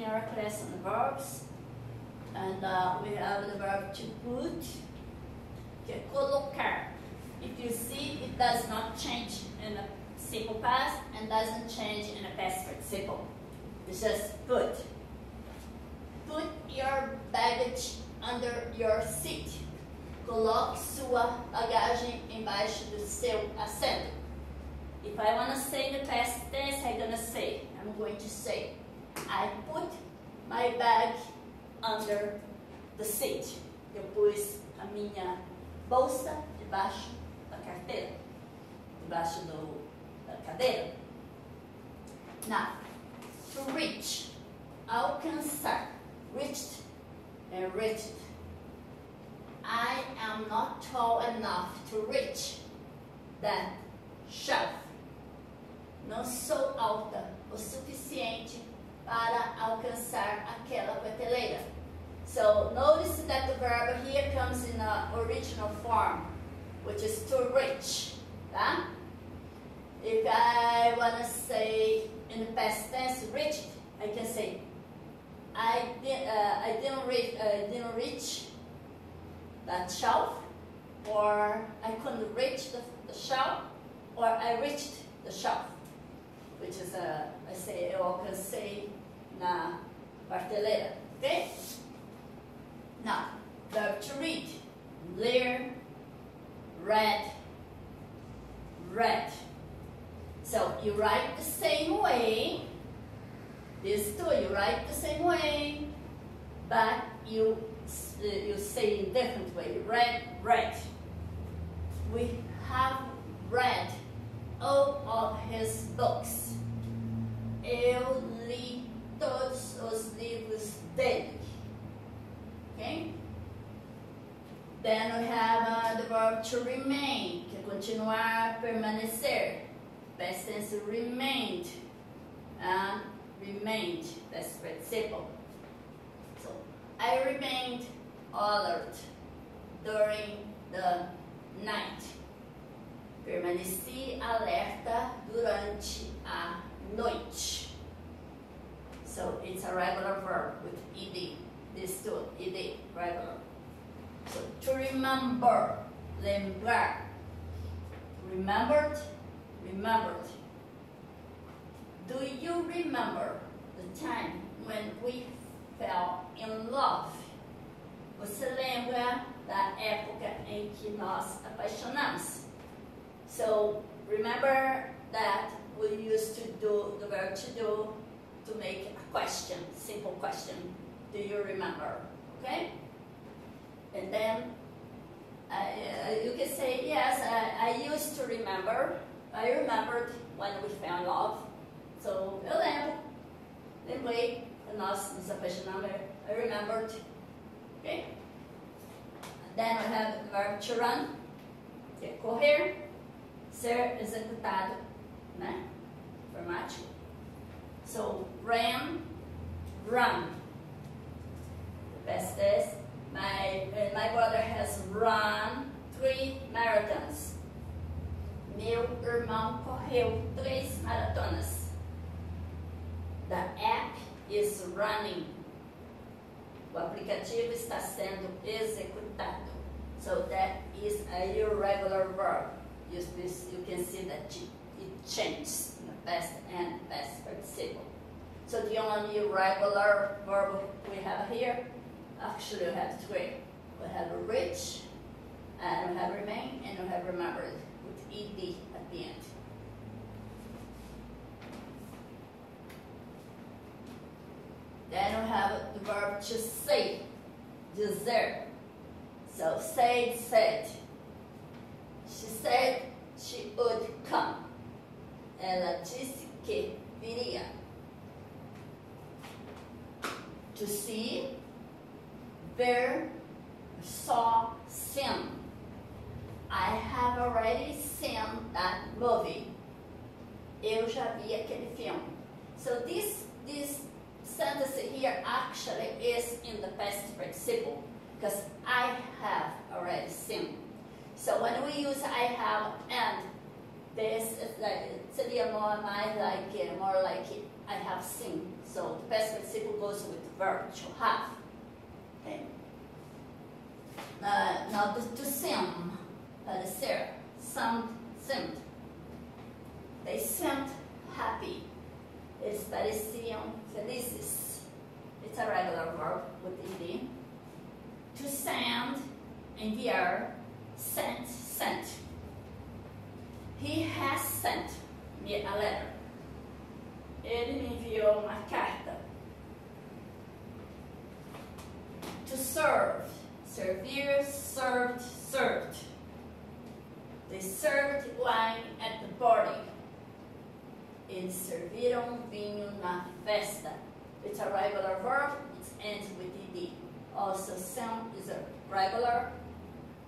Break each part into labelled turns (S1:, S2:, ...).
S1: our class on the verbs. And we have the verb to put, que colocar. If you see, it does not change in a simple past and doesn't change in a past participle. It's just put. Put your baggage under your seat. Coloque sua bagagem embaixo do seu assento. If I want to say the past tense, I'm going to say, I put my bag under the seat. Eu pus a minha bolsa debaixo da carteira, debaixo da cadeira. Now, to reach, alcançar, reached and reached. I am not tall enough to reach that shelf. Não sou alta o suficiente para alcançar aquela prateleira. So notice that the verb here comes in the original form, which is to reach. Tá? If I want to say in the past tense reached, I can say I didn't reach that shelf, or I couldn't reach the shelf, or I reached the shelf, which is eu alcancei na prateleira. Okay? Now, verb to read. Ler, read, read. So you write the same way. These two, you write the same way, but you say in different way. Read, read. We have read all of his books. Eu li todos os livros dele. Okay? Then we have the verb to remain, que é continuar, permanecer. Past tense remained, and remained, past participle. So, I remained alert during the night. Permaneci alerta durante a noite. So, it's a regular verb with ed. These two, ed, regular. So, to remember, lembrar. Remembered, remembered. Do you remember the time when we fell in love? Você lembra da época em que nós apaixonamos? So, remember that we used to do the verb to do to make a question, simple question. Do you remember? Okay? And then you can say, yes, I used to remember. I remembered when we fell in love. So, eu lembro. Lembrei que nós nos apaixonamos. I remembered. Okay? Then we have the verb to run, que é correr, ser executado, né? Afirmativo. So, ran, run. The best is, my brother has run 3 marathons. Meu irmão correu 3 maratonas. The app is running. O aplicativo está sendo executado. So that is a irregular verb. You can see that it changes in the past and past participle. So the only irregular verb we have here, actually we have 3. We have reach, and we have remain, and we have remembered with ed at the end. Then we have the verb to say, dizer. So, said, said. She said she would come. Ela disse que viria. To see, ver, saw, seen. I have already seen that movie. Eu já vi aquele filme. So this sentence here actually is in the past participle because I have already seen. So when we use I have and This is like, seria more like I have seen. So the past participle goes with the verb to have. Okay. Now to seem, parecer, seemed. They seemed happy. Eles pareciam felizes. It's a regular verb with ed. To send, enviar, sent. He has sent me a letter. Ele me enviou uma carta. To serve, servir, served. They served wine at the party. Eles serviram vinho na festa. It's a regular verb, it ends with ed. Also, some is a regular,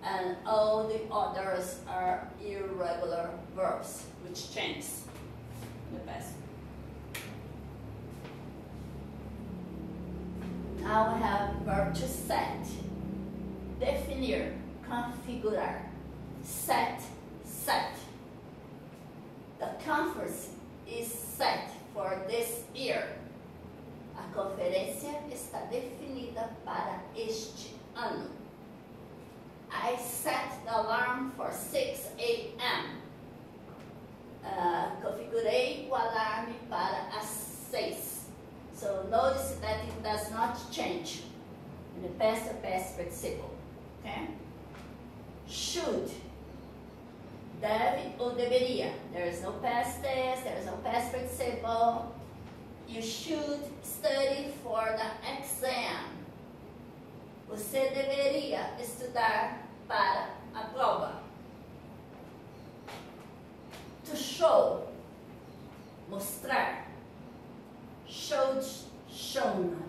S1: and all the others are irregular verbs, which change in the past. Now we have verb to set. Definir, configurar. Set. The conference is set for this year. A conferência está definida para este ano. I set the alarm for 6 a.m. Configurei o alarme para as 6. So notice that it does not change in the past or past participle. Okay? Should. Deve ou deveria. There is no past tense, there is no past participle. You should study for the exam. Você deveria estudar para a prova. To show. Mostrar. Showed, shown.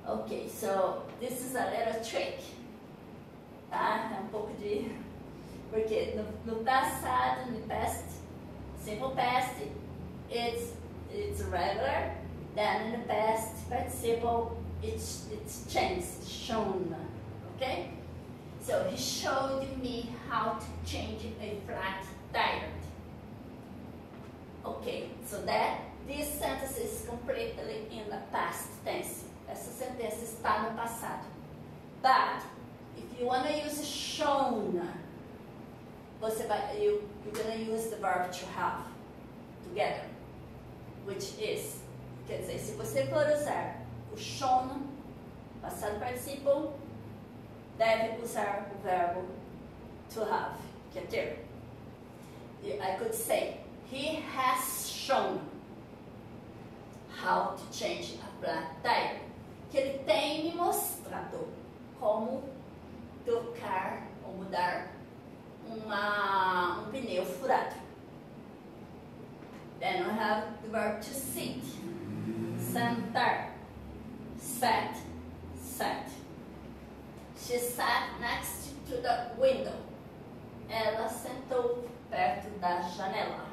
S1: Okay, so this is a little trick. Tá? É pouco de... Porque no passado, no past, simple past, it's regular. Then in the past participle, it's changed, shown. Okay? So he showed me how to change a flat tire. Okay, so this sentence is completely in the past tense. Essa sentença está no passado. But if you want to use shown, you're going to use the verb to have together, which is, quer dizer, se você for usar o shown, passado participle, deve usar o verbo to have, que é ter. I could say, he has shown how to change a flat tire. Que ele tem me mostrado como trocar ou mudar um pneu furado. Then we have the verb to sit. Sentar. Sat. She sat next to the window. Ela sentou perto da janela.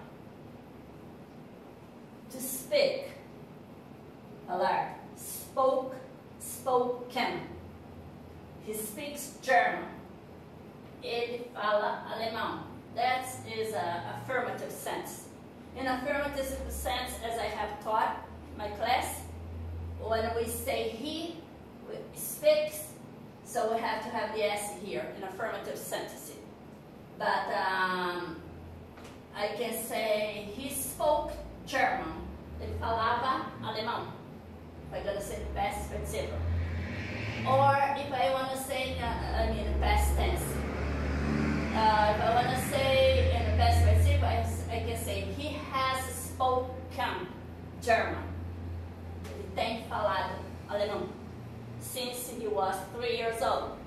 S1: To speak. Falar. Spoken. He speaks German. Ele fala alemão. That is an affirmative sense. In affirmative sense, as I have taught my class, when we say he speaks, so we have to have the S here in affirmative sentence. But I can say he spoke German. Ele falava alemão. I'm going to say the past participle. Or if I want to say, past tense. If I want to say in the past participle, I can say he has spoken German. Ele tem falado alemão. Since he was 3 years old.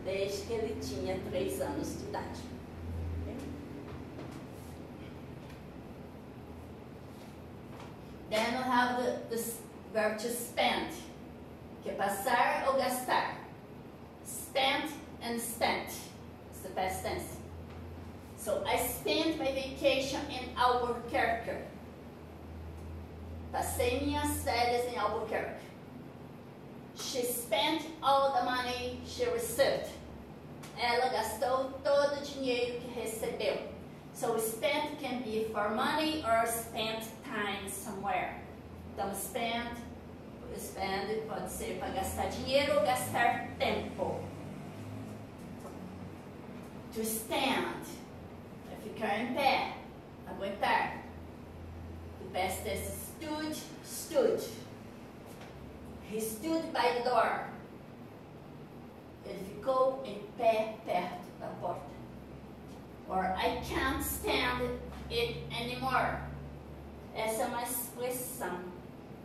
S1: Desde que ele tinha 3 anos de idade. Okay? Then we have the verb to spend, que é passar ou gastar. Spent and spent. It's the past tense. So I spent my vacation in Albuquerque. Passei minhas férias em Albuquerque. She spent all the money she received. Ela gastou todo o dinheiro que recebeu. So spent be for money or spend time somewhere. Então, spend pode ser para gastar dinheiro ou gastar tempo. To stand, é ficar em pé, aguentar. The past tense stood. He stood by the door. Ele ficou em pé perto da porta. Or I can't stand it anymore. Essa é uma expressão,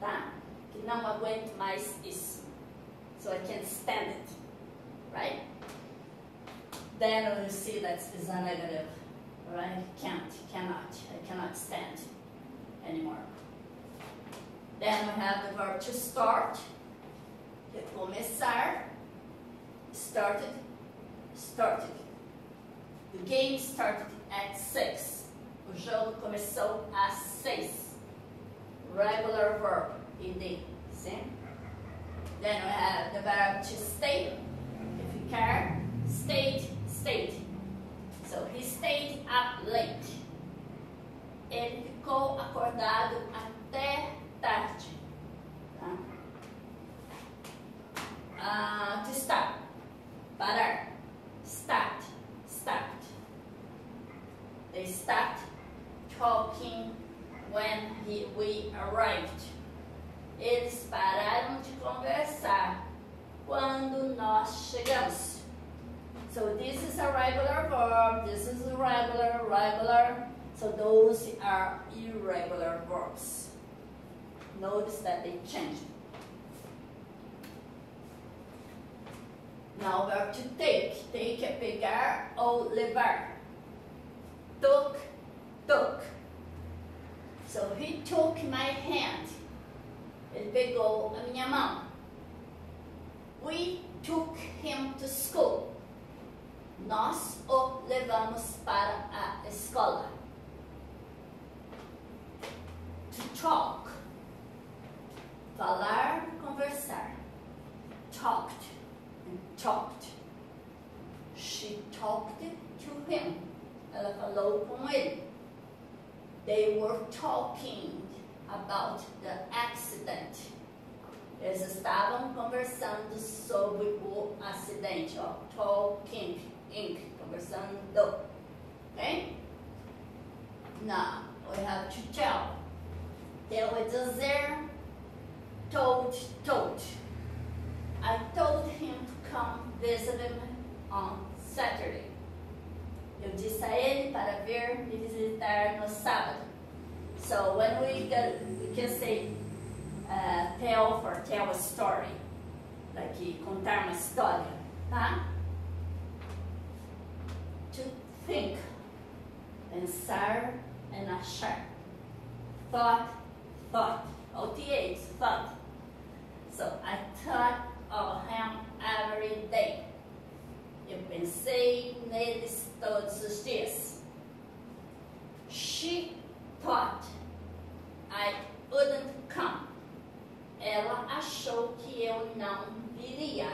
S1: tá? Que não aguento mais isso. So I can't stand it, right? Then you see that is a negative, right? I cannot stand anymore. Then we have the verb to start, começar, started. The game started at 6. O jogo começou às 6. Regular verb, ed, sim? Then we have the verb to stay, ficar, stayed. So he stayed up late. Ele ficou acordado até tarde. Tá? To stop, parar. Start. They stopped talking when we arrived. Eles pararam de conversar quando nós chegamos. So this is a regular verb, this is a regular. So those are irregular verbs. Notice that they changed. Now verb to take. Take é pegar ou levar. Took. So he took my hand. Ele pegou a minha mão. We took him to school. Nós o levamos para a escola. To talk. Falar, conversar. Talked. She talked to him. Ela falou com ele. They were talking about the accident. Eles estavam conversando sobre o acidente. Ó, talking, conversando. Okay? Now, we have to tell. Tell é dizer. Told. I told him to come visit him on Saturday. Eu disse a ele para vir me visitar no sábado. So when we can say tell a story, like contar uma história, tá? To think, pensar and achar. Thought, OTH, thought. So I thought of him every day. Eu pensei neles todos os dias. She thought I wouldn't come. Ela achou que eu não viria.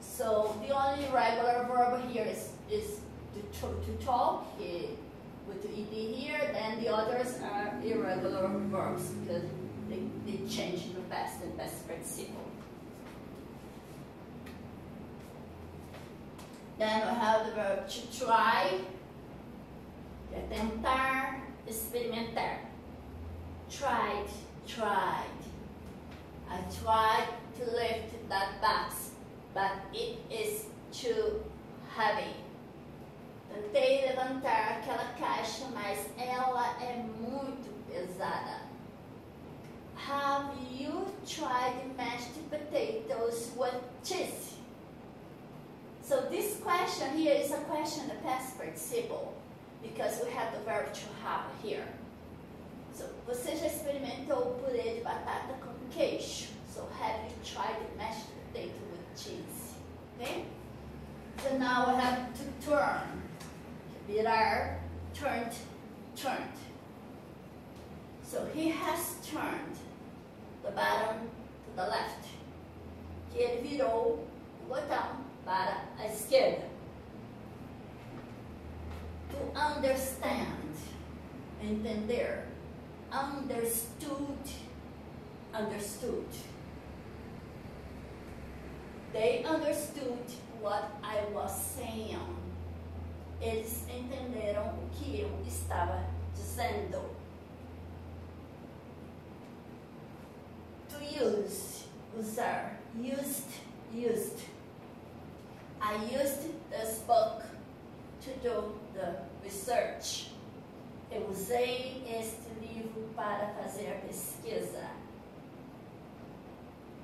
S1: So the only regular verb here is to talk with the ed here. Then the others are irregular verbs because they change in the past and past participle. Then we have the verb to try, que é tentar, experimentar. Tried. I tried to lift that box, but it is too heavy. Tentei levantar aquela caixa, mas ela é muito pesada. Have you tried mashed potatoes with cheese? So this question here is a question, the past participle, because we have the verb to have here. So, você já experimentou o purê de batata com queijo? So, have you tried mashed potato with cheese? Okay? So now we have to turn. Virar, turned. So he has turned the bottom to the left. Que ele virou o botão para a esquerda. To understand, entender, understood, understood. They understood what I was saying. Eles entenderam o que eu estava dizendo. To use, usar, used. I used this book to do the research. Eu usei este livro para fazer a pesquisa.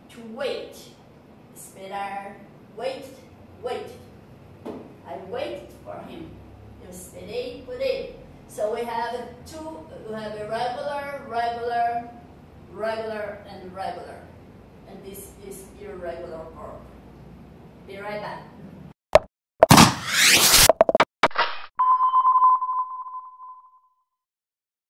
S1: To wait, esperar, wait. I waited for him. Eu esperei por ele. So we have irregular, regular, and regular. And this is irregular verb. Be right back.